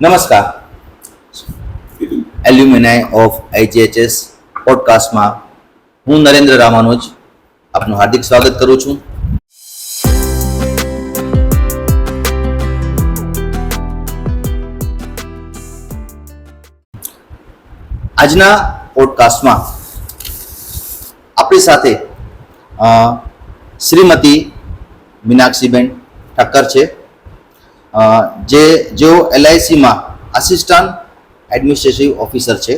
નમસ્કાર. એલ્યુમિનાઈ of IGHS પોડકાસ્ટમાં હું નરેન્દ્ર રામાનુજ આપનું હાર્દિક સ્વાગત કરું છું. આજના પોડકાસ્ટમાં આપણી સાથે શ્રીમતી મીનાક્ષીબેન ઠક્કર છે, જેઓ LICમાં આસિસ્ટન્ટ એડમિનિસ્ટ્રેટિવ ઓફિસર છે.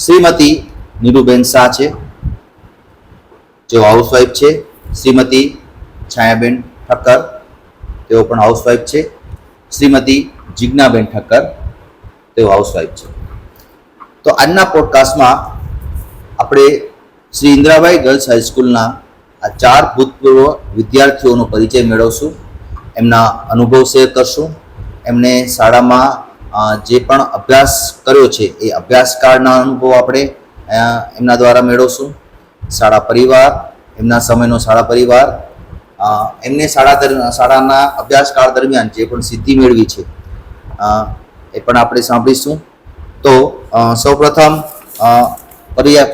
શ્રીમતી નીરુબેન શાહ છે, જેઓ હાઉસવાઈફ છે. શ્રીમતી છાયાબેન ઠક્કર, તેઓ પણ હાઉસવાઈફ છે. શ્રીમતી જિજ્ઞાબેન ઠક્કર, તેઓ હાઉસવાઈફ છે. તો આજના પોડકાસ્ટમાં આપણે શ્રી ઇન્દ્રાબાઈ ગર્લ્સ હાઈસ્કૂલના આ 4 ભૂતપૂર્વ વિદ્યાર્થીઓનો પરિચય મેળવશું, એમના અનુભવ શેર કરશું, એમને શાળામાં જે પણ અભ્યાસ કર્યો છે એ અભ્યાસકાળના અનુભવ આપણે એમના દ્વારા મેળવશું. શાળા પરિવાર, એમના સમયનો શાળા પરિવાર, એમને શાળાના અભ્યાસકાળ દરમિયાન જે પણ સિદ્ધિ મેળવી છે એ પણ આપણે સાંભળીશું. તો સૌપ્રથમ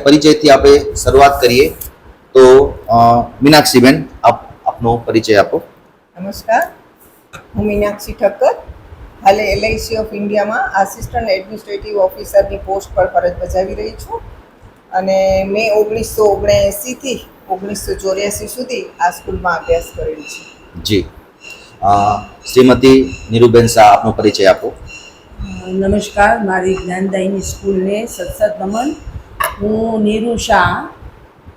પરિચયથી આપણે શરૂઆત કરીએ. તો મીનાક્ષીબેન, આપનો પરિચય આપો. નમસ્કાર, હું મીનાક્ષી ઠક્કર, હાલે LIC ઓફ ઇન્ડિયામાં આસિસ્ટન્ટ એડમિનિસ્ટ્રેટિવ ઓફિસરની પોસ્ટ પર ફરજ બજાવી રહી છું અને મેં 1979 થી 1984 સુધી આ સ્કૂલમાં અભ્યાસ કરેલ છે. જી. શ્રીમતી નીરુબેન શાહ, આપનો પરિચય આપો. નમસ્કાર, મારી જ્ઞાનદાયની સ્કૂલને સતસત નમન. હું નીરુ શાહ,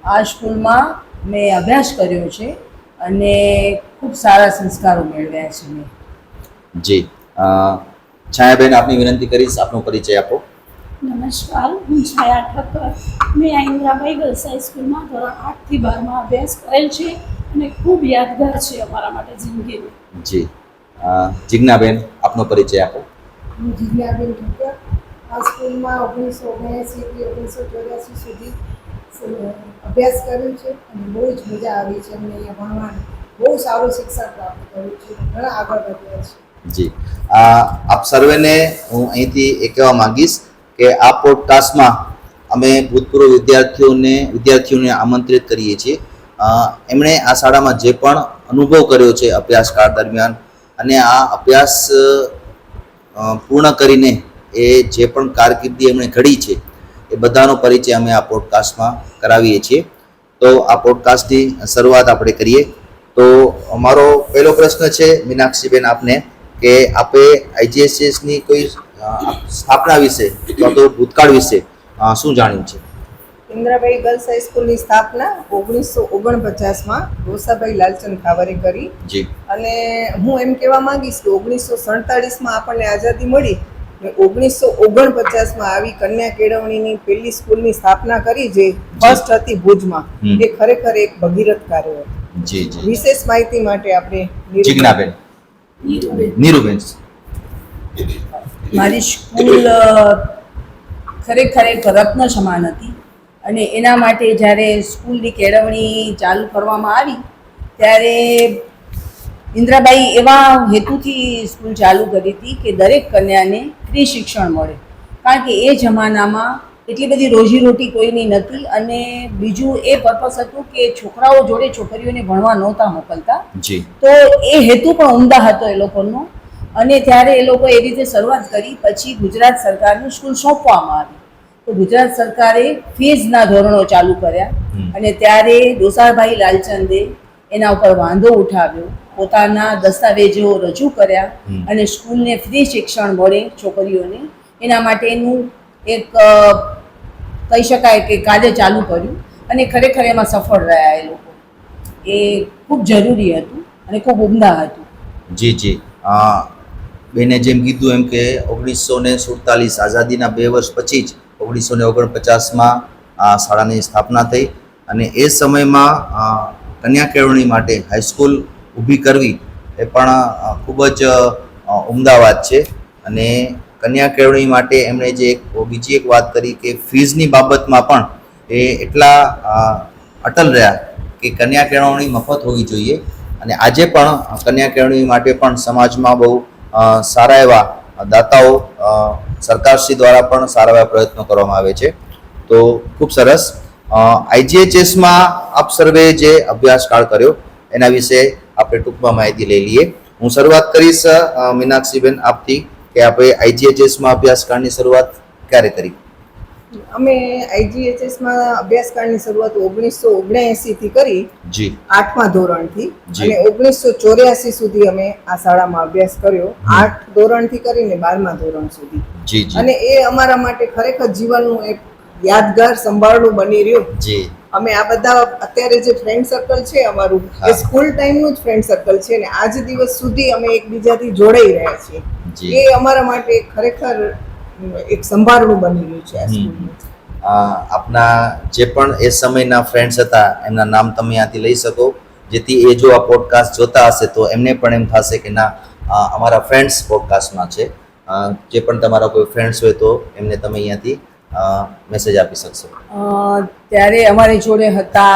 આ સ્કૂલમાં મેં અભ્યાસ કર્યો છે અને ખૂબ સારા સંસ્કારો મેળવ્યા છે મેં. જી. છાયાબેન, આપની વિનંતી કરીશ, આપનો પરિચય આપો. નમસ્કાર, હું છાયા ઠક્કર. મેં આ ઇન્દ્રાબાઈ ગર્લ્સ હાઈસ્કૂલમાં ધોરણ 8 થી 12 માં અભ્યાસ કરેલ છે અને ખૂબ યાદગાર છે અમારા માટે જિંદગીનું. જી. જિજ્ઞાબેન, આપનો પરિચય આપો. હું જિજ્ઞાબેન ઠક્કર, આ સ્કૂલમાં 1979 થી 1984 સુધી અભ્યાસ કર્યો છે અને બહુ જ મજા આવી છે. અમને અહીંયા ભણવાનું બહુ સારું શિક્ષણ પ્રાપ્ત કર્યું છે, ઘણા આગળ વધ્યા છે. જી. આપ સર્વેને હું અહીંથી એ કહેવા માંગીશ કે આ પોડકાસ્ટમાં અમે ભૂતપૂર્વ વિદ્યાર્થીઓને આમંત્રિત કરીએ છીએ. એમણે આ શાળામાં જે પણ અનુભવ કર્યો છે અભ્યાસકાળ દરમિયાન અને આ અભ્યાસ પૂર્ણ કરીને એ જે પણ કારકિર્દી એમણે ઘડી છે એ બધાનો પરિચય અમે આ પોડકાસ્ટમાં કરાવીએ છીએ. તો આ પોડકાસ્ટની શરૂઆત આપણે કરીએ. તો અમારો પહેલો પ્રશ્ન છે મીનાક્ષીબેન આપને, કે આપે IGHSની કોઈ સ્થાપના વિશે અથવા તો ભૂતકાળ વિશે શું જાણ્યું છે? ઇન્દ્રાબાઈ ગર્લ્સ હાઈસ્કૂલની સ્થાપના 1949માં રોસાભાઈ લાલચંદ ખાવરે કરી. જી. અને હું એમ કહેવા માંગીશ કે 1947માં આપણને આઝાદી મળી ને 1949માં આવી કન્યા કેળવણીની પહેલી સ્કૂલની સ્થાપના કરી, જે ફર્સ્ટ હતી ભુજમાં. એ ખરેખર એક ભગીરથ કાર્ય હતું. જી જી. વિશેષ માહિતી માટે આપણે જિજ્ઞાબેન. નીરુબેન. મારી સ્કૂલ ખરેખર એક રત્ન સમાન હતી અને એના માટે જ્યારે સ્કૂલની કેળવણી ચાલુ કરવામાં આવી ત્યારે ઇન્દ્રાબાઈ એવા હેતુથી સ્કૂલ ચાલુ કરી હતી કે દરેક કન્યાને ફ્રી શિક્ષણ મળે, કારણ કે એ જમાનામાં એટલી બધી રોજીરોટી કોઈની નથી અને બીજું એ પર્પસ હતું કે છોકરાઓ જોડે છોકરીઓને ભણવા નહોતા મોકલતા. જી. તો એ હેતુ પણ ઉમદા હતો એ લોકોનો અને ત્યારે એ લોકો એ રીતે શરૂઆત કરી. પછી ગુજરાત સરકારની સ્કૂલ સોંપવામાં આવી તો ગુજરાત સરકારે ફીઝના ધોરણો ચાલુ કર્યા અને ત્યારે રોસાભાઈ લાલચંદે એના ઉપર વાંધો ઉઠાવ્યો, પોતાના દસ્તાવેજો રજૂ કર્યા અને સ્કૂલને ફ્રી શિક્ષણ મળે છોકરીઓને એના માટેનું એક કહી શકાય કે કાર્ય ચાલુ કર્યું અને ખરેખર એમાં સફળ રહ્યા એ લોકો. એ ખૂબ જરૂરી હતું અને ખૂબ ઉમદા હતું. જી જી. બેને જેમ કીધું એમ કે 1947 આઝાદીના 2 વર્ષ પછી જ 1949માં આ શાળાની સ્થાપના થઈ અને એ સમયમાં કન્યા કેળવણી માટે હાઈસ્કૂલ ઊભી કરવી એ પણ ખૂબ જ ઉમદા વાત છે. અને કન્યા કેળવણી માટે એમણે જે બીજી એક વાત કરી કે ફીઝની બાબતમાં પણ એ એટલા અટલ રહ્યા કે કન્યા કેળવણી મફત હોવી જોઈએ અને આજે પણ કન્યા કેળવણી માટે પણ સમાજમાં બહુ સારા એવા દાતાઓ સરકારશ્રી દ્વારા પણ સારા એવા પ્રયત્નો કરવામાં આવે છે. તો ખૂબ સરસ. IGHSમાં આપ સર્વે જે અભ્યાસકાળ કર્યો એના વિશે આપણે ટૂંકમાં માહિતી લઈ લઈએ. હું શરૂઆત કરીશ મીનાક્ષીબેન આપથી કે આપણે IGHSમાં અભ્યાસકાળની શરૂઆત ક્યારે કરી? અમે IGHSમાં અભ્યાસકાળની શરૂઆત 1979 થી કરી, જી 8મા ધોરણથી, જી. અને 1984 સુધી અમે આ શાળામાં અભ્યાસ કર્યો, 8 ધોરણથી કરીને 12મા ધોરણ સુધી. જી જી અને એ અમારા માટે ખરેખર જીવનનું એક યાદગાર સંભાળનું બની રહ્યું. જી અમે આ બધા અત્યારે જે ફ્રેન્ડ સર્કલ છે અમારું, હા. એ સ્કૂલ ટાઈમનું જ ફ્રેન્ડ સર્કલ છે, અને આજ દિવસ સુધી અમે એકબીજાથી જોડાઈ રહ્યા છીએ. જી. એ અમારા માટે ખરેખર એક સંભાળનું બની રહ્યું છે આ હમ. સ્કૂલનું. આપના જે પણ એ સમયના ફ્રેન્ડ્સ હતા એમના નામ તમે ત્યાંથી લઈ શકો, જેથી એ જો આ પોડકાસ્ટ જોતા હશે તો એમને પણ એમ થશે કે ના અમારા ફ્રેન્ડ્સ પોડકાસ્ટમાં છે. જે પણ તમારા કોઈ ફ્રેન્ડ્સ હોય તો એમને તમે અહીંયાથી મેસેજ આપી શકશો. ત્યારે અમારી જોડે હતા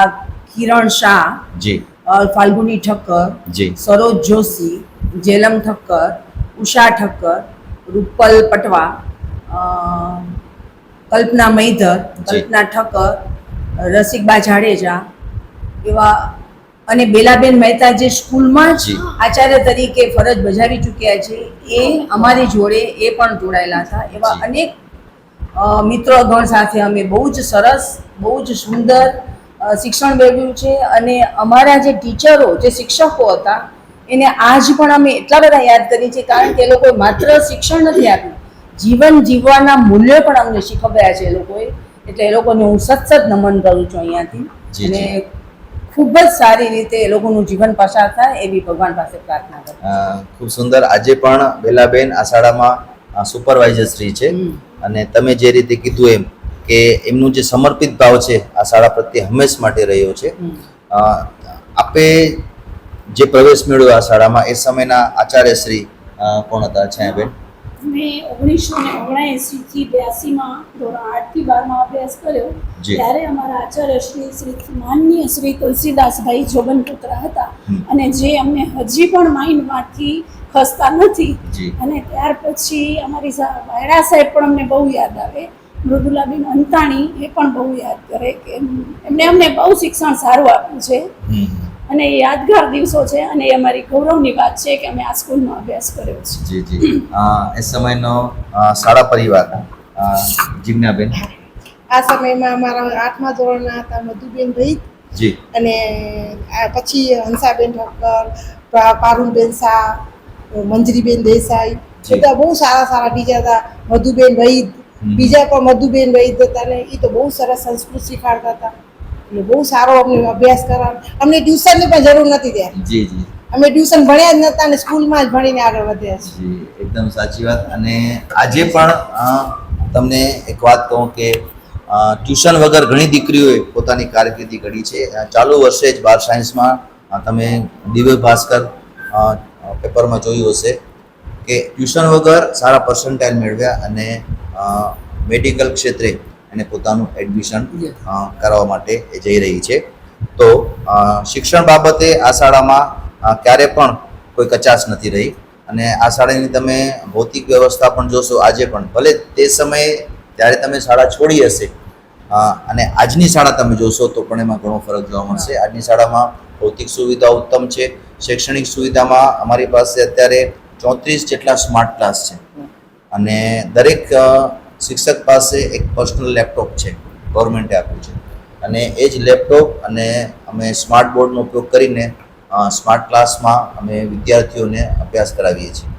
કિરણ શાહ, જી ફાલ્ગુની ઠક્કર, જી સરોજ જોશી, જેલમ ઠક્કર, ઉષા ઠક્કર, રૂપલ પટવા, કલ્પના મૈધર, કલ્પના ઠક્કર, રસિકબા જાડેજા, એવા અને બેલાબેન મહેતા જે સ્કૂલમાં જ જી. આચાર્ય તરીકે ફરજ બજાવી ચૂક્યા છે, એ અમારી જોડે એ પણ જોડાયેલા હતા. એવા જી. અનેક મિત્રગણ સાથે અમે બહુ જ સરસ, બહુ જ સુંદર શિક્ષણ મેળવ્યું છે. અને અમારા જે ટીચરો, જે શિક્ષકો હતા, એને આજ પણ અમે એટલા બધા યાદ કરીએ છીએ, કારણ કે એ લોકોએ માત્ર શિક્ષણ નથી આપ્યું, જીવન જીવવાના મૂલ્યો પણ અમને શીખવ્યા છે એ લોકોએ. એટલે એ લોકોને હું સતત નમન કરું છું અહીંયાથી. જી, અને જી. ખૂબ જ સારી રીતે એ લોકોનું જીવન પસાર થાય એવી ભગવાન પાસે પ્રાર્થના કરું. ખૂબ સુંદર. આજે પણ બેલાબેન આ શાળામાં સુપરવાઇઝર શ્રી છે. અને તમે જે રીતે કીધું એમ કે એમનું જે સમર્પિત ભાવ છે આ શાળા પ્રત્યે હંમેશ માટે રહ્યો છે. આપે જે પ્રવેશ મેળવ્યો આ શાળામાં એ સમયના આચાર્ય શ્રી કોણ હતા છાયાબેન? મેં 1979 થી 82માં ધોરણ 8 થી 12માં અભ્યાસ કર્યો. જી. ત્યારે અમારા આચાર્ય શ્રી માનનીય શ્રી તુલસીદાસભાઈ જોબનપુત્ર હતા, અને જે અમને હજી પણ માઇન્ડમાંથી ખસતા નથી. જી અને ત્યાર પછી અમારી વાયડા સાહેબ પણ અમને બહુ યાદ આવે, મૃદુલાબેન અંતાણી એ પણ બહુ યાદ કરે કે એમને અમને બહુ શિક્ષણ સારું આપ્યું છે. અને એ યાદગાર દિવસો છે, અને એ અમારી ગૌરવની વાત છે કે અમે આ સ્કૂલમાં અભ્યાસ કર્યો છે. જી જી. એ સમયનો શાળા પરિવાર જિજ્ઞાબેન? આ સમયમાં અમારા 8મા ધોરણના હતા મધુબેન ભાઈ, જી અને પછી હંસાબેન ઠક્કર, પારુલબેન શાહ, મંજરીબેન દેસાઈ, જી. બધા બહુ સારા સારા ટીચર હતા. મધુબેન વૈદ, બીજા પણ મધુબેન વૈદ હતા, ને એ તો બહુ સરસ સંસ્કૃત શીખવાડતા હતા. એટલે બહુ સારો અમને અભ્યાસ કરાવ. અમને ટ્યુશનની પણ જરૂર નથી ત્યારે. જી જી અમે ટ્યુશન ભણ્યા જ નતા, અને સ્કૂલમાં જ ભણીને આગળ વધ્યા છીએ. જી, એકદમ સાચી વાત. અને આજે પણ તમને એક વાત કહું કે ટ્યુશન વગર ઘણી દીકરીઓએ પોતાની કારકિર્દી ઘડી છે. ચાલુ વર્ષે જ 12 સાયન્સમાં તમે દિવ્ય ભાસ્કર પેપરમાં જોયું હશે કે ટ્યુશન વગર સારા પર્સન્ટાઇલ મેળવ્યા અને મેડિકલ ક્ષેત્રે એને પોતાનું એડમિશન કરવા માટે એ જઈ રહી છે. તો શિક્ષણ બાબતે આ શાળામાં ક્યારે પણ કોઈ કચાશ નથી રહી. અને આ શાળાની તમે ભૌતિક વ્યવસ્થા પણ જોશો આજે પણ, ભલે તે સમયે ત્યારે તમે શાળા છોડી હશે અને આજની શાળા તમે જોશો તો પણ એમાં ઘણો ફરક જોવા મળશે. આજની શાળામાં ભૌતિક સુવિધા ઉત્તમ છે. શૈક્ષણિક સુવિધામાં અમારી પાસે અત્યારે 34 જેટલા સ્માર્ટ ક્લાસ છે, અને દરેક શિક્ષક પાસે એક પર્સનલ લેપટોપ છે, ગવર્મેન્ટે આપ્યું છે. અને એ જ લેપટોપ અને અમે સ્માર્ટ બોર્ડનો ઉપયોગ કરીને સ્માર્ટ ક્લાસમાં અમે વિદ્યાર્થીઓને અભ્યાસ કરાવીએ છીએ.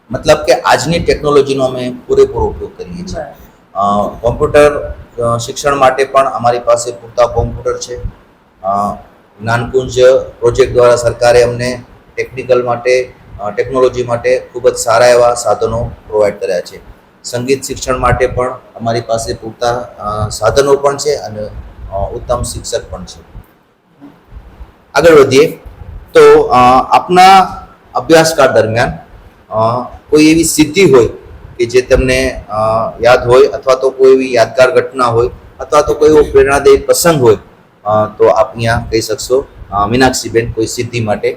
મતલબ કે આજની ટેકનોલોજીનો અમે પૂરેપૂરો ઉપયોગ કરીએ છીએ. કોમ્પ્યુટર શિક્ષણ માટે પણ અમારી પાસે પૂરતા કોમ્પ્યુટર છે. જ્ઞાનકુંજ પ્રોજેક્ટ દ્વારા સરકારે અમને ટેકનિકલ માટે, ટેકનોલોજી માટે ખૂબ જ સારા એવા સાધનો પ્રોવાઈડ કર્યા છે. સંગીત શિક્ષણ માટે પણ અમારી પાસે પૂરતા સાધનો પણ છે અને ઉત્તમ શિક્ષક પણ છે. આગળ વધીએ તો આપના અભ્યાસકાળ દરમિયાન કોઈ એવી સિદ્ધિ હોય કે જે તમને યાદ હોય, અથવા તો કોઈ એવી યાદગાર ઘટના હોય, અથવા તો કોઈ એવો પ્રેરણાદાયી પ્રસંગ હોય તો આપ અહીંયા કહી શકશો. મીનાક્ષીબેન, કોઈ સિદ્ધિ માટે?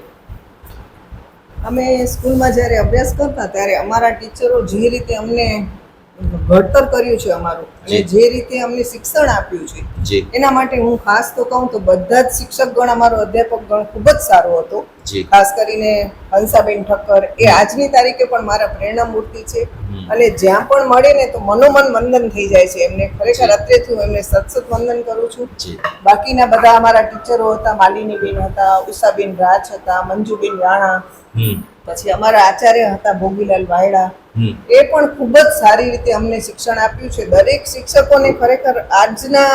અમે સ્કૂલમાં જ્યારે અભ્યાસ કરતા ત્યારે અમારા ટીચરો જે રીતે અમને ઘડતર કર્યું છે અમારું અને જી. જે રીતે અમને શિક્ષણ આપ્યું છે જી એના માટે હું ખાસ તો કહું તો બધા જ શિક્ષકગણ અમારો અધ્યાપક ગણ ખૂબ જ સારો હતો. જી ખાસ કરીને હંસાબેન ઠક્કર એ આજની તારીખે પણ મારા પ્રેરણા મૂર્તિ છે હમ. અને જ્યાં પણ મળે ને તો મનોમન વંદન થઈ જાય છે એમને. ખરેખર અત્રેથી હું એમને સતત વંદન કરું છું. જી બાકીના બધા અમારા ટીચરો હતા, માલિનીબેન હતા, ઉષાબેન રાજ હતા, મંજુબેન રાણા, હમ પછી અમારા આચાર્ય હતા ભોગીલાલ વાયડા, હમ એ પણ ખૂબ જ સારી રીતે અમને શિક્ષણ આપ્યું છે. દરેક શિક્ષકોને ખરેખર આજના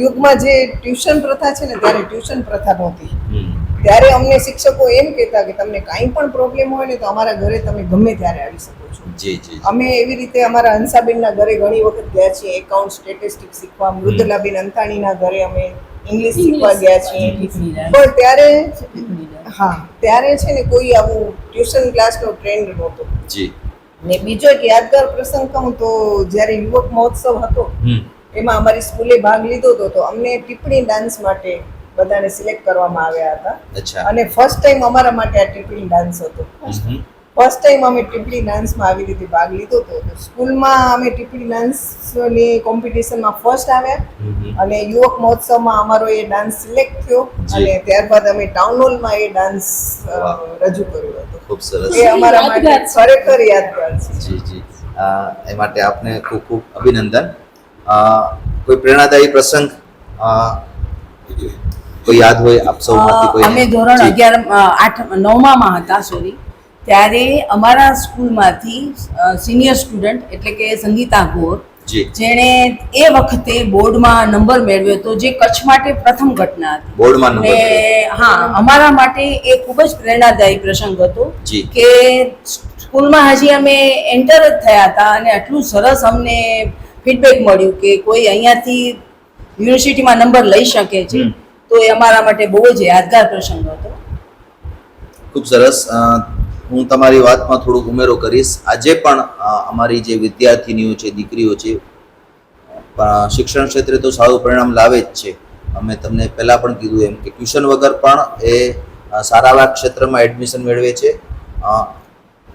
યુગમાં જે ટ્યુશન પ્રથા છે ને ત્યારે ટ્યુશન પ્રથા નહોતી. હમ ત્યારે અમને શિક્ષકો એમ કહેતા કે તમને કાંઈ પણ પ્રોબ્લેમ હોય ને તો અમારા ઘરે તમે ગમે ત્યારે આવી શકો છો. જી જી અમે એવી રીતે અમારા હંસાબેનના ઘરે ઘણી વખત ગયા છીએ એકાઉન્ટ સ્ટેટિસ્ટિક શીખવા. મૃદુલાબેન અંતાણીના ઘરે અમે ઇંગ્લિશ શીખવા ગયા છીએ. પણ ત્યારે હા ત્યારે છે ને કોઈ આવું ટ્યુશન ક્લાસનો ટ્રેન્ડ નહોતો. જી ને બીજો એક યાદગાર પ્રસંગ કહું તો જ્યારે યુવક મહોત્સવ હતો હમ એમાં અમારી સ્કૂલે ભાગ લીધો હતો તો અમને ટીપ્પણી ડાન્સ માટે બધાને સિલેક્ટ કરવામાં આવ્યા હતા. અચ્છા અને ફર્સ્ટ ટાઈમ અમારા માટે આ ટીપ્પણી ડાન્સ હતો. હમ ફર્સ્ટ ટાઈમ અમે ટીપ્પણી ડાન્સમાં આવી રીતે ભાગ લીધો હતો. તો સ્કૂલમાં અમે ટીપ્પણી ડાન્સની કોમ્પિટિશનમાં ફર્સ્ટ આવ્યા હમ અને યુવક મહોત્સવમાં અમારો એ ડાન્સ સિલેક્ટ થયો જી. અને ત્યારબાદ અમે ટાઉન હોલમાં એ ડાન્સ વાહ. રજૂ કર્યો હતો. ખૂબ સરસ એ અમારા માટે યાદગાર છે. ખરેખર યાદગાર છે. જી જી એ માટે આપને ખૂબ ખૂબ અભિનંદન. કોઈ પ્રેરણાદાયી પ્રસંગ કોઈ યાદ હોય આપ સૌમાંથી કોઈ? અમે ધોરણ 9માં હતા સોરી, ત્યારે અમારા સ્કૂલમાંથી સિનિયર સ્ટુડન્ટ એટલે કે સંગીતા ગોર, જી જેણે એ વખતે બોર્ડમાં નંબર મેળવ્યો હતો, જે કચ્છ માટે પ્રથમ ઘટના હતી. બોર્ડમાં નંબર ને હા, અમારા માટે એ ખૂબ જ પ્રેરણાદાયી પ્રસંગ હતો જી કે સ્કૂલમાં હજી અમે એન્ટર જ થયા હતા અને આટલું સરસ અમને ફીડબેક મળ્યું કે કોઈ અહીંયાથી યુનિવર્સિટીમાં નંબર લઈ શકે છે. હમ. તો એ અમારા માટે બહુ જ યાદગાર પ્રસંગ હતો. ખૂબ સરસ. હું તમારી વાતમાં થોડુંક ઉમેરો કરીશ. આજે પણ અમારી જે વિદ્યાર્થીનીઓ છે, દીકરીઓ છે, શિક્ષણ ક્ષેત્રે તો સારું પરિણામ લાવે જ છે. અમે તમને પહેલાં પણ કીધું એમ કે ટ્યુશન વગર પણ એ સારા એવા ક્ષેત્રમાં એડમિશન મેળવે છે.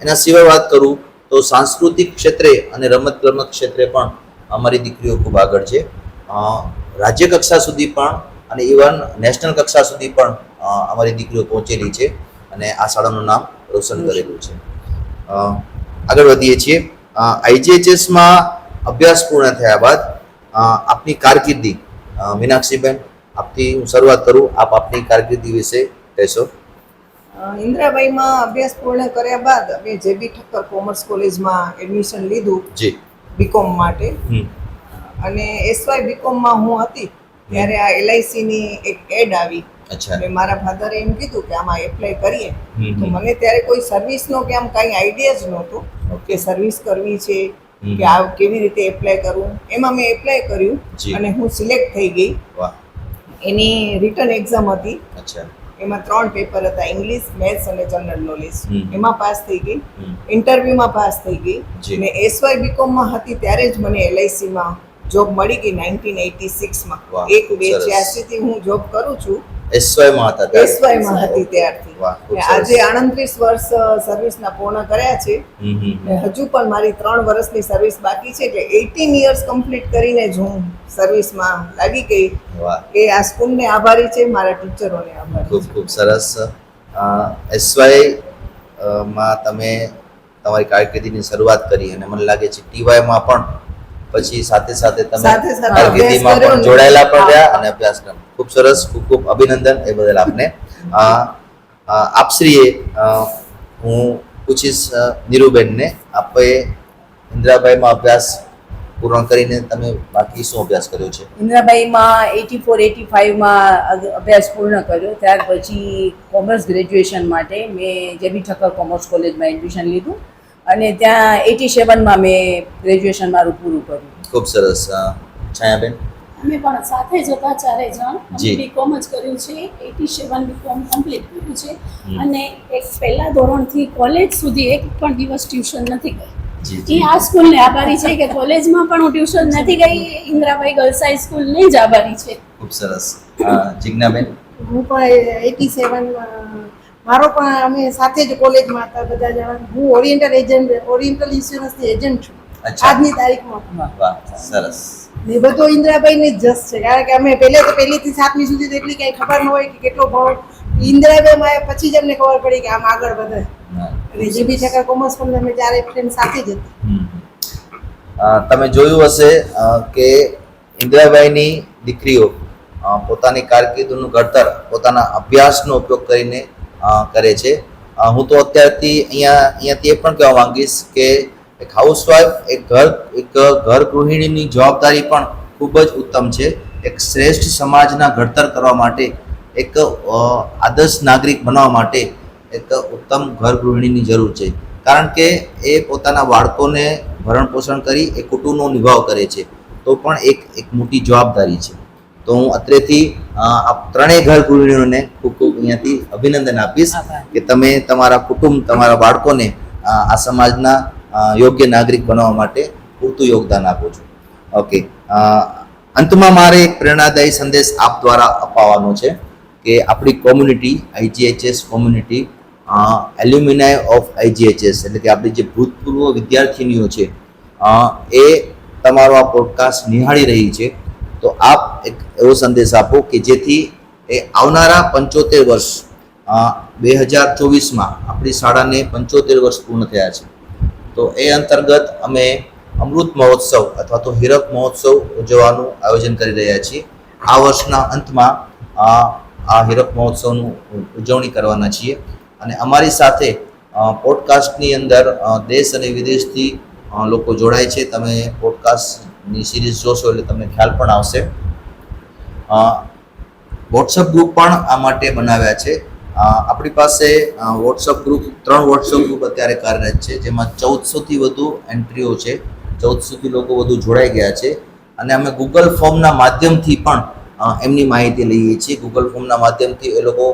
એના સિવાય વાત કરું તો સાંસ્કૃતિક ક્ષેત્રે અને રમતગમત ક્ષેત્રે પણ અમારી દીકરીઓ ખૂબ આગળ છે. રાજ્ય કક્ષા સુધી પણ અને ઇવન નેશનલ કક્ષા સુધી પણ અમારી દીકરીઓ પહોંચેલી છે અને આ શાળાનું નામ રોશન કરેલું છે. આગળ વધીએ છીએ. આઈજીએચએસમાં અભ્યાસ પૂર્ણ થયા બાદ આપની કારકિર્દી, મીનાક્ષીબેન આપથી હું શરૂઆત કરું, આપ આપની કારકિર્દી વિશે કહેશો. ઇન્દ્રાબાઈમાં અભ્યાસ પૂર્ણ કર્યા બાદ અમે જેબી ઠક્કર કોમર્સ કોલેજમાં એડમિશન લીધું જી બીકોમ માટે. હમ અને એસવાય બીકોમમાં હું હતી ત્યારે આ એલઆઈસીની એક એડ આવી અચ્છા અને મારા ફાધરે એમ કીધું કે આમાં એપ્લાય કરીએ. હમ તો મને ત્યારે કોઈ સર્વિસનો કે આમ કાંઈ આઈડિયા જ નહોતો કે સર્વિસ કરવી છે હમ. કે આ કેવી રીતે એપ્લાય કરવું. એમાં મેં એપ્લાય કર્યું જી. અને હું સિલેક્ટ થઈ ગઈ. વાહ એની રિટર્ન એક્ઝામ હતી. અચ્છા એમાં 3 પેપર હતા, ઇંગ્લિશ, મેથ્સ અને જનરલ નોલેજ. હમ. એમાં પાસ થઈ ગઈ. હમ ઇન્ટરવ્યુમાં પાસ થઈ ગઈ જી. અને એસવાય બીકોમમાં હતી ત્યારે જ મને એલઆઈસીમાં જોબ મળી ગઈ 1986માં. વાહ, 1/82 થી હું જોબ કરું છું. એસવાયમાં હતા ત્યારે? એસવાયમાં હતી ત્યારથી. વાહ, ખૂબ ને સરસ. આજે 38 વર્ષ સર્વિસના પૂર્ણ કર્યા છે હમ હમ ને હજુ પણ મારી 3 વર્ષની સર્વિસ બાકી છે એટલે 18 યર્સ કમ્પ્લીટ કરીને જ હું સર્વિસમાં લાગી ગઈ. વાહ, એ આ સ્કૂલને આભારી છે, મારા ટીચરોને આભારી ખૂબ છે. ખૂબ સરસ. એસવાય માં તમે તમારી કારકિર્દીની શરૂઆત કરી અને મને લાગે છે ટીવાયમાં પણ પછી સાથે સાથે તમે સાથે સાથે કારકિર્દીમાં અભ્યાસ પણ કર્યો ને. જોડાયેલા પણ રહ્યા હા. અને અભ્યાસક્રમ ખૂબ સરસ. ખૂબ ખૂબ અભિનંદન એ બદલ આપને. આપશ્રીએ હું પૂછીશ નીરુબેનને, આપે ઇન્દ્રાબાઈમાં અભ્યાસ પૂર્ણ કરીને તમે બાકી શું અભ્યાસ કર્યો છે? ઇન્દ્રાબાઈમાં 84-85માં અભ્યાસ પૂર્ણ કર્યો. ત્યાર પછી કોમર્સ ગ્રેજ્યુએશન માટે મેં જેબી ઠક્કર કોમર્સ કોલેજમાં એડમિશન લીધું અને ત્યાં 87માં મેં ગ્રેજ્યુએશન મારું પૂરું કર્યું. ખૂબ સરસ. છાયાબેન? અમે પણ સાથે જ હતા 4 જણ. જી. અમે બીકોમ જ કર્યું છે, 87 બીકોમ કમ્પ્લીટ કર્યું છે હમ. અને એક પહેલા ધોરણથી કોલેજ સુધી એક પણ દિવસ ટ્યુશન નથી ગઈ. જી એ જી આ સ્કૂલને આભારી છે કે કોલેજમાં પણ હું ટ્યુશન નથી ગઈ. ઇન્દ્રાબાઈ ગર્લ્સ હાઈ સ્કૂલને જ આભારી છે. ખૂબ સરસ. જિજ્ઞાબેન? હું પણ 87માં મારો પણ અમે સાથે જ કોલેજમાં હતા બધા જણા. હું ઓરિએન્ટલ ઇન્સ્યોરન્સની એજન્ટ છું અચ્છા. આજની તારીખમાં. વાહ, સરસ. એ બધો ઇન્દિરાબાઈની જ જસ છે, કારણ કે અમે પહેલીથી 7મી સુધી તો એટલી કંઈ ખબર ન હોય કે કેટલો ભણો. ઇન્દિરાબાઈમાં આવ્યા પછી જ અમને ખબર પડી કે આમ આગળ વધે. અને જીબી ઠક્કર કોમર્સ પણ અમે ચારે ફ્રેન્ડ સાથે જ હતા. તમે જોયું હશે કે ઇન્દિરાબાઈની દીકરીઓ પોતાની કારકિર્દીનું ઘડતર પોતાના અભ્યાસનો ઉપયોગ કરીને કરે છે. હું તો અત્યારથી અહીંયાથી એ પણ કહેવા માંગીશ કે એક હાઉસવાઈફ એક ઘર ગૃહિણીની જવાબદારી પણ ખૂબ જ ઉત્તમ છે. એક શ્રેષ્ઠ સમાજના ઘડતર કરવા માટે, એક આદર્શ નાગરિક બનવા માટે એક ઉત્તમ ઘર ગૃહિણીની જરૂર છે. કારણ કે એ પોતાના બાળકોને ભરણ પોષણ કરી એ કુટુંબનો નિભાવ કરે છે, તો પણ એક મોટી જવાબદારી છે. તો હું અત્રેથી આ ત્રણેય ઘર ગૃહિણીઓને ખૂબ ખૂબ અહીંયાથી અભિનંદન આપીશ કે તમે તમારા કુટુંબ, તમારા બાળકોને આ સમાજના યોગ્ય નાગરિક બનાવવા માટે પૂરતું યોગદાન આપો છો. ઓકે, અંતમાં મારે એક પ્રેરણાદાયી સંદેશ આપ દ્વારા અપાવવાનો છે કે આપણી community, IGHS community, alumni of IGHS, એટલે કે આપણી જે ભૂતપૂર્વ વિદ્યાર્થીનીઓ છે એ તમારો આ પોડકાસ્ટ નિહાળી રહી છે. તો આપ એક એવો સંદેશ આપો કે જેથી એ આવનારા 75 વર્ષ 2024માં આપણી શાળાને 75 વર્ષ પૂર્ણ થયા છે. તો એ અંતર્ગત અમે અમૃત મહોત્સવ અથવા તો હીરક મહોત્સવ ઉજવવાનું આયોજન કરી રહ્યા છીએ. આ વર્ષના અંતમાં આ હીરક મહોત્સવનું ઉજવણી કરવાના છીએ. અને અમારી સાથે પોડકાસ્ટની અંદર દેશ અને વિદેશથી લોકો જોડાય છે. તમે પોડકાસ્ટની સિરીઝ જોશો એટલે તમને ખ્યાલ પણ આવશે. વોટ્સઅપ ગ્રુપ પણ આ માટે બનાવ્યા છે. આપણી પાસે વોટ્સઅપ ગ્રુપ 3 વોટ્સઅપ ગ્રુપ અત્યારે કાર્યરત છે, જેમાં 1400થી વધુ એન્ટ્રીઓ છે. 1400થી લોકો વધુ જોડાઈ ગયા છે. અને અમે ગૂગલ ફોર્મના માધ્યમથી પણ એમની માહિતી લઈએ છીએ. ગૂગલ ફોર્મના માધ્યમથી એ લોકો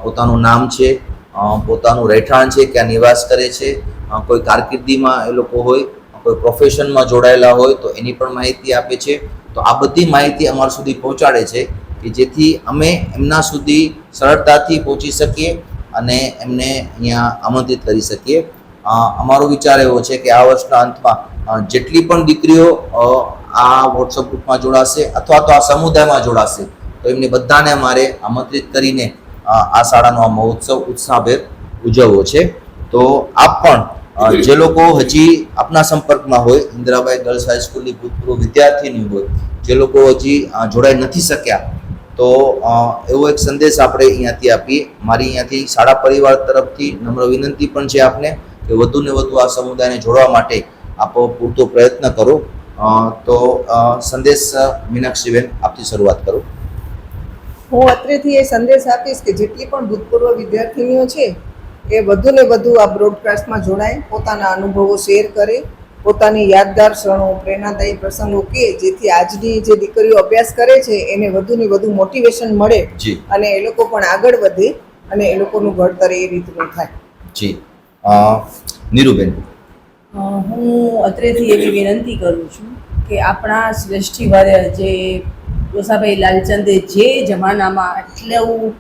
પોતાનું નામ છે, પોતાનું રહેઠાણ છે, ક્યાં નિવાસ કરે છે, કોઈ કારકિર્દીમાં એ લોકો હોય, કોઈ પ્રોફેશનમાં જોડાયેલા હોય તો એની પણ માહિતી આપે છે. તો આ બધી માહિતી અમારા સુધી પહોંચાડે છે કે જેથી અમે એમના સુધી સરળતાથી પહોંચી શકીએ અને એમને અહીંયા આમંત્રિત કરી શકીએ. અમારો વિચાર એવો છે કે આ વર્ષના અંતમાં જેટલી પણ દીકરીઓ આ વોટ્સઅપ ગ્રુપમાં જોડાશે અથવા તો આ સમુદાયમાં જોડાશે તો એમને બધાને અમારે આમંત્રિત કરીને આ શાળાનો આ મહોત્સવ ઉત્સાહભેર ઉજવવો છે. તો આપ પણ જે લોકો હજી આપના સંપર્કમાં હોય, ઇન્દિરાબાઈ ગર્લ્સ હાઈસ્કૂલની ભૂતપૂર્વ વિદ્યાર્થીની હોય, જે લોકો હજી જોડાઈ નથી શક્યા, તો એવો એક સંદેશ આપણે અહીંયાથી આપીએ. મારી અહીંયાથી શાળા પરિવાર તરફથી નમ્ર વિનંતી પણ છે આપને કે વધુને વધુ આ સમુદાયને જોડવા માટે આપ પૂરતો પ્રયત્ન કરો. તો સંદેશ મીનાક્ષીબેન આપથી શરૂઆત કરો. હું અત્રેથી એ સંદેશ આપીશ કે જેટલી પણ ભૂતપૂર્વ વિદ્યાર્થીનીઓ છે એ વધુને વધુ આ બ્રોડકાસ્ટમાં જોડાય, પોતાના અનુભવો શેર કરે, પોતાની યાદગાર ક્ષણો, પ્રેરણાદાયી પ્રસંગો કે જેથી આજની જે દીકરીઓ અભ્યાસ કરે છે એને વધુને વધુ મોટિવેશન મળે અને એ લોકો પણ આગળ વધે અને એ લોકોનું ઘડતર એ રીતનું થાય. જી, નીરુબેન. હું અત્રેથી એવી વિનંતી કરું છું કે આપણા શ્રેષ્ઠીવારે જે ડોસાભાઈ લાલચંદે જે જમાનામાં એટલું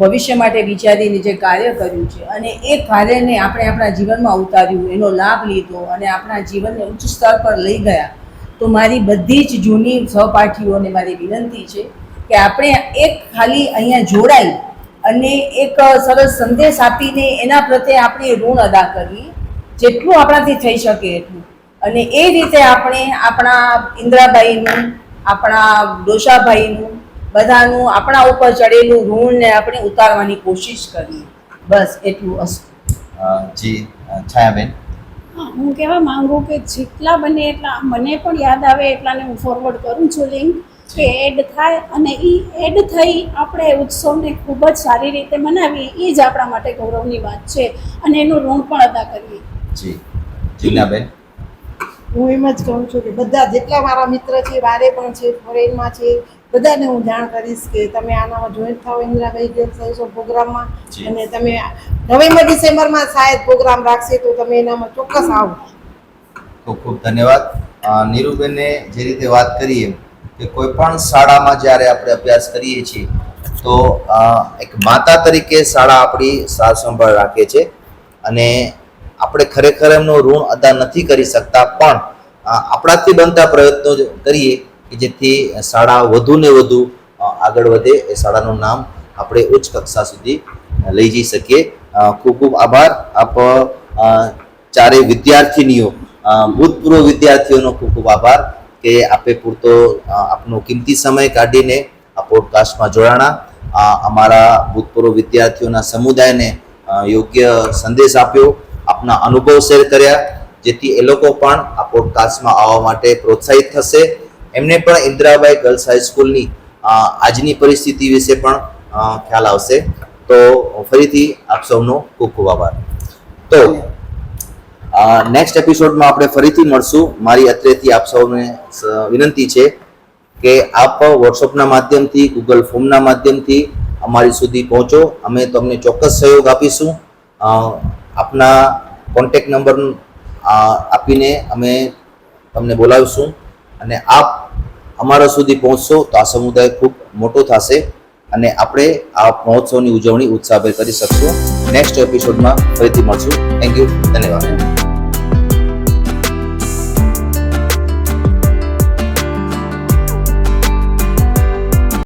ભવિષ્ય માટે વિચારીને જે કાર્ય કર્યું છે અને એ કાર્યને આપણે આપણા જીવનમાં ઉતાર્યું, એનો લાભ લીધો અને આપણા જીવનને ઉચ્ચ સ્તર પર લઈ ગયા. તો મારી બધી જ જૂની સહપાઠીઓને મારી વિનંતી છે કે આપણે એક ખાલી અહીંયા જોડાઈ અને એક સરસ સંદેશ આપીને એના પ્રત્યે આપણે ઋણ અદા કરીએ, જેટલું આપણાથી થઈ શકે એટલું. અને એ રીતે આપણે આપણા ઇન્દિરાબાઈનું, આપણા ડોસાભાઈનું, બધાનું આપણા ઉપર ચડેલું ઋણને આપણે ઉતારવાની કોશિશ કરીએ. બસ એટલું અસ્તુ. જી, છાયાબેન. હું કહેવા માંગુ કે જેટલા બને એટલા મને પણ યાદ આવે એટલાને હું ફોરવર્ડ કરું છું લિંક કે એડ થાય અને એ એડ થઈ આપણે ઉત્સવને ખૂબ જ સારી રીતે મનાવીએ. એ જ આપણા માટે ગૌરવની વાત છે અને એનું ઋણ પણ અદા કરીએ. જી, જીનાબેન. હું એમ જ કહું છું કે બધા જેટલા મારા મિત્ર છે, વારે પણ છે, ફોરેનમાં છે, બધાને હું જાણ કરીશ કે તમે આનામાં જોઈન્ટ થાઓ ઇન્દિરાબાઈ ગર્લ્સ હાઈસ્કૂલ પ્રોગ્રામમાં. અને તમે નવેમ્બર ડિસેમ્બરમાં શાયદ પ્રોગ્રામ રાખશે તો તમે એનામાં ચોક્કસ આવો. ખૂબ ખૂબ ધન્યવાદ. નીરુબેને જે રીતે વાત કરી એમ કે કોઈ પણ શાળામાં જ્યારે આપણે અભ્યાસ કરીએ છીએ તો એક માતા તરીકે શાળા આપણી સાર સંભાળ રાખે છે અને આપણે ખરેખર એમનું ઋણ અદા નથી કરી શકતા, પણ આપણાથી બનતા પ્રયત્નો કરીએ કે જેથી શાળા વધુ ને વધુ આગળ વધે, એ શાળાનું નામ આપણે ઉચ્ચ કક્ષા સુધી લઈ જઈ શકીએ. ખૂબ ખૂબ આભાર. આપ ચારેય વિદ્યાર્થીનીઓ, ભૂતપૂર્વ વિદ્યાર્થીઓનો ખૂબ ખૂબ આભાર કે આપે પૂરતો આપનો કિંમતી સમય કાઢીને આ પોડકાસ્ટમાં જોડાણા. અમારા ભૂતપૂર્વ વિદ્યાર્થીઓના સમુદાયને યોગ્ય સંદેશ આપ્યો, આપના અનુભવ શેર કર્યા, જેથી એ લોકો પણ આ પોડકાસ્ટમાં આવવા માટે પ્રોત્સાહિત થશે. એમને પણ ઇન્દિરાબાઈ ગર્લ્સ હાઈસ્કૂલની આજની પરિસ્થિતિ વિશે પણ ખ્યાલ આવશે. તો ફરીથી આપ સૌનો ખૂબ ખૂબ આભાર. તો નેક્સ્ટ એપિસોડમાં આપણે ફરીથી મળશું. મારી અત્રેથી આપ સૌને વિનંતી છે કે આપ વોટ્સઅપના માધ્યમથી, ગૂગલ ફોર્મના માધ્યમથી અમારી સુધી પહોંચો. અમે તમને ચોક્કસ સહયોગ આપીશું. આપના કોન્ટેક્ટ નંબર આપીને અમે તમને બોલાવીશું અને આપ અમારા સુધી પહોંચશો તો આ સમુદાય ખૂબ મોટો થશે અને આપણે આ મહોત્સવની ઉજવણી ઉત્સાહભેર કરી શકશું. નેક્સ્ટ એપિસોડમાં ફરીથી મળશું. Thank you. ધન્યવાદ.